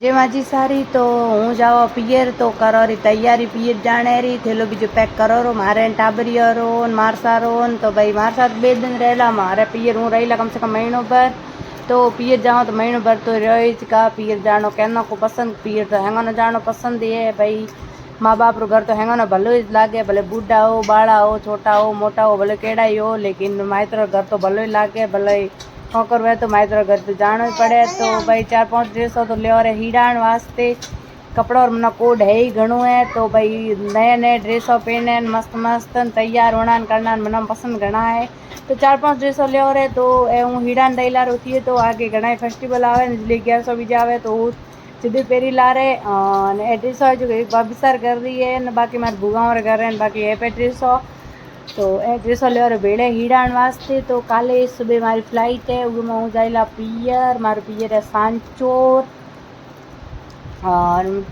जे माझी सारी तो हूँ जावा पियर तो करो री तैयारी पियर जाने री थेलो बीजो पैक करो रो मारे टाबरिया रो मारसा रो तो भाई मार साथ 2 दिन रहेला मारे पियर हूँ रहीला कम से कम महीनों भर तो पियर जाओ तो महीनों भर तो रही का पियर जानो कहना को पसंद पियर तो हैंगो न जानो पसंद है भाई। माँ बाप रो घर तो हैंगो न भलो ही लागे भले बूढ़ा हो बाड़ा हो छोटा हो मोटा हो भले केड़ा ही हो लेकिन माइत्र घर तो भलो ही लागे भले होकर वह तो माइत्र घर तो जाना ही पड़े तो भाई 4-5 ड्रेसों तो ले और हीराण वास्ते कपड़ा और मना कोड है ही घणो है तो भाई नए नए ड्रेसों पहने मस्त मस्त तैयार होना करना मना पसंद घना है तो 4-5 ड्रेसों ले और तो हूँ हीराण दईला होती है तो आगे घना फेस्टिवल आवे इसलिए 1100 भी जावे तो सीधे पेरी ला रहे ड्रेसों जो बाबिसार कर रही है न बाकी मारे भूगा और कर रहे हैं बाकी है पे ड्रेसों तो ए ड्रेसों ले और बेड़े हीराण वास्ते तो काले सुबह मारी फ्लाइट है वो मैं जाइला पियर मारो पियर है सांचोर। और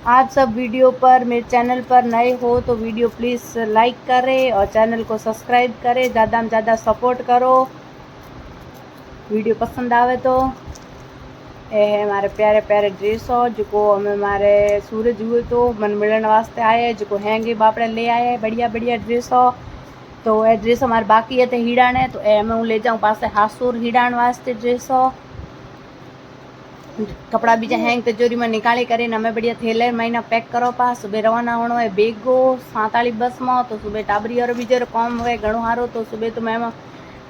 आप सब वीडियो पर मेरे चैनल पर नए हो तो वीडियो प्लीज़ लाइक करें और चैनल को सब्सक्राइब करें ज़्यादा में ज़्यादा सपोर्ट करो वीडियो पसंद आवे तो ये है हमारे प्यारे प्यारे ड्रेसों जो हमें हमारे सूरज हुए तो मन मिलने वास्ते आए जो हैंगे बापड़े ले आए बढ़िया बढ़िया ड्रेसों तो ये ड्रेस हमारे बाकी है तो हीराण है तो मैं हूँ ले जाऊँ पास हासूर हीराण वास्ते ड्रेसों कपड़ा बीजा हैंग तिजोरी में निकाली कर हमें बढ़िया थैले महीना पैक करो पा सुबह रवाना होना है बेगो 47 बस में तो सुबह टाबरी और बीजो कम हुए घणो हारो तो सुबह तो मैं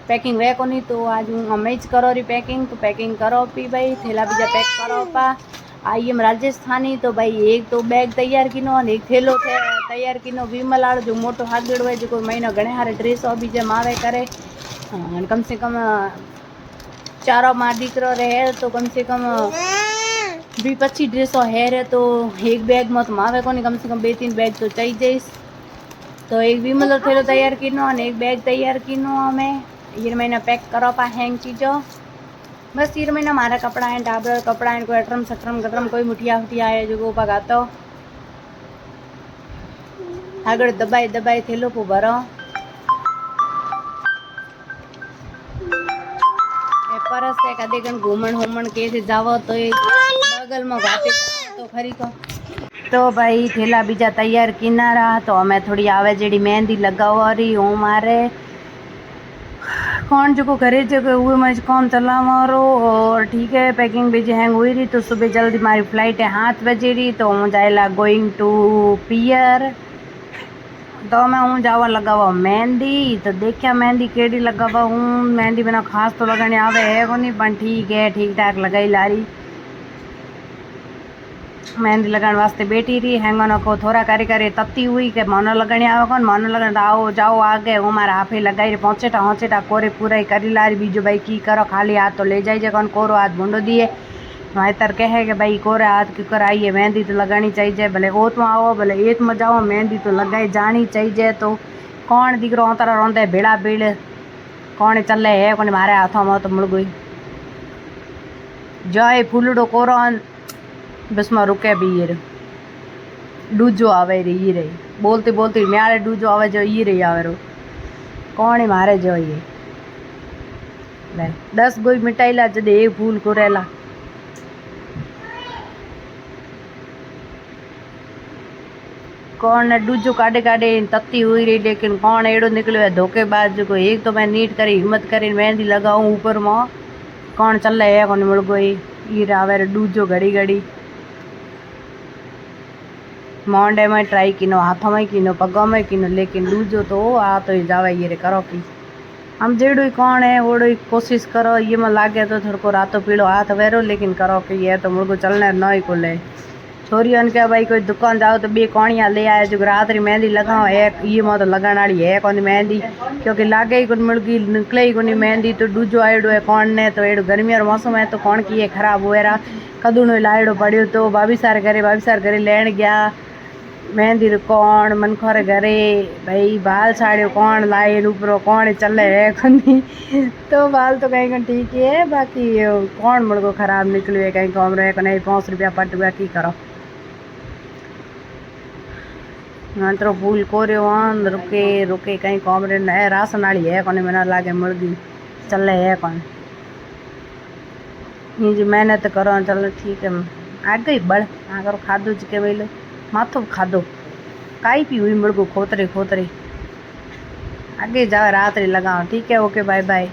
पैकिंग वे को नहीं तो आज हूँ हमें ज करो री पैकिंग तो पैकिंग करो पी भाई थैला बीजा पैक करो पा आई एम राजस्थानी तो भाई एक तो बैग तैयार किनो और एक थैलो तैयार किनो विमल आड़ो जो मोटो हागड़ है जो महीना घणे हारे ड्रेस बीजे मावे करे कम से कम चारों माँ दीकरो रहे तो कम से कम 20-25 ड्रेसों है रे तो एक बैग में तो मावे को नहीं कम से कम 2-3 बैग तो चाहिए जाइस तो एक विमल थैलो तैयार किनो और एक बैग तैयार किनो हमें ये महीना पैक करो पा हैंग चीजों बस ये महीना हमारा कपड़ा है डाबर कपड़ा है कोई अटरम सटरम गटरम कोई मुठिया फुटिया है जो पगातो आगे दबाई दबाई थैलो को भरो परस है कदे कन घूमन होमन कैसे जावो तो बगल में घाटे तो खरी को तो भाई थैला बीजा तैयार किना रहा तो हमें थोड़ी आवे जेडी मेहंदी लगावा रही हूँ मारे कौन जो घरे जगह हुए मैं काम चला मारो और ठीक है पैकिंग बीजे हैंग हुई रही तो सुबह जल्दी हमारी फ्लाइट है 7 बजे रही तो हूँ जाएला गोइंग टू पियर तो मैं हूँ जावा लगावा मेहंदी तो देखिया मेहंदी केड़ी लगावा हूँ मेहंदी बिना खास तो लगाने आवे है को नहीं पर ठीक है ठीक ठाक लगाई लारी मेहंदी लगाने वास्ते बैठी रही हैंगो को थोड़ा करे करे तत्ती हुई के मन लगाने आवे कौन मन लगन आओ जाओ आगे हूँ मारा हाफे लगाई रे पहुँचेटा कोरे पूरा ही करी लारी बीजो भाई की करो खाली हाथ तो ले जाइए कौन कोरो हाथ भूडो दिए मातर कहे कि भाई कोरे हाथ क्यों कराइए मेहंदी तो लगानी चाहिए भले ओत में आओ भले एक में जाओ मेहंदी तो लगाई जानी चाहिए तो कौन दीकरो तारा रोंदे भेड़ा भीड़ कौन चले है कौन मारे हाथों में तो मुड़ गई जय फूलड़ो कोरो बस में रुके भी ये डूजो आवे रही बोलते बोलते म्याले डूजो आवे जो ये रही आवे रो कौन ही मारे जो ये ले 10 गोई मिटाई ला जदे एक फूल को रेला कौन डूजो काटे काटे तत्ती हुई रही लेकिन कौन एड़ो निकलो है धोखेबाज जो एक तो मैं नीट करी हिम्मत करी मेहंदी लगाऊं ऊपर में कौन चल रहा है कौन मुड़ गई ये आवे डूजो घड़ी घड़ी मोंडे में ट्राई किनो हाथों में किनो पगों में किनो लेकिन डूजो तो आ तो जावे ये रे करो की हम जेड़ो ही कौन है ओड़ो ही कोशिश करो ये में लागे तो थोड़ा को रातों पीड़ो हाथ वेरो लेकिन करो कि ये तो मुझको चलने न ही को ले छोरियों के भाई कोई दुकान जाओ तो 2 कौनियाँ ले आए जो रात री मेहंदी लगाओ एक ये में तो लगाने वाली है कौन मेहंदी क्योंकि लागे ही कौन मुड़गी निकले ही कौन मेहंदी तो डूजो आएडो है कौन ने तो एडो गर्मी और मौसम है तो कौन की है खराब हुए रहा कदू लाएडो पड़ो तो भाभी सार घरे लेन गया मेहंदी कौन मनखोरे घरे भाई बाल साड़ियो कौन लाए ऊपर कौन चले है कौन तो बाल तो कहीं ठीक है बाकी कौन मुड़को खराब निकलो है कहीं कम रहे नहीं 5 रुपया पट गया की करो तो फूल कोरे रुके रुके कहीं कम रे न रासन वाली है कौन मना लागे मुर्गी चले है कौन ये जी मेहनत करो चलो ठीक है आ गई बड़ आ करो खादो जी के वेले माथो खादो काई पी हुई मुड़गो खोतरे खोतरे आगे जाओ रात रे लगाओ ठीक है ओके बाय बाय।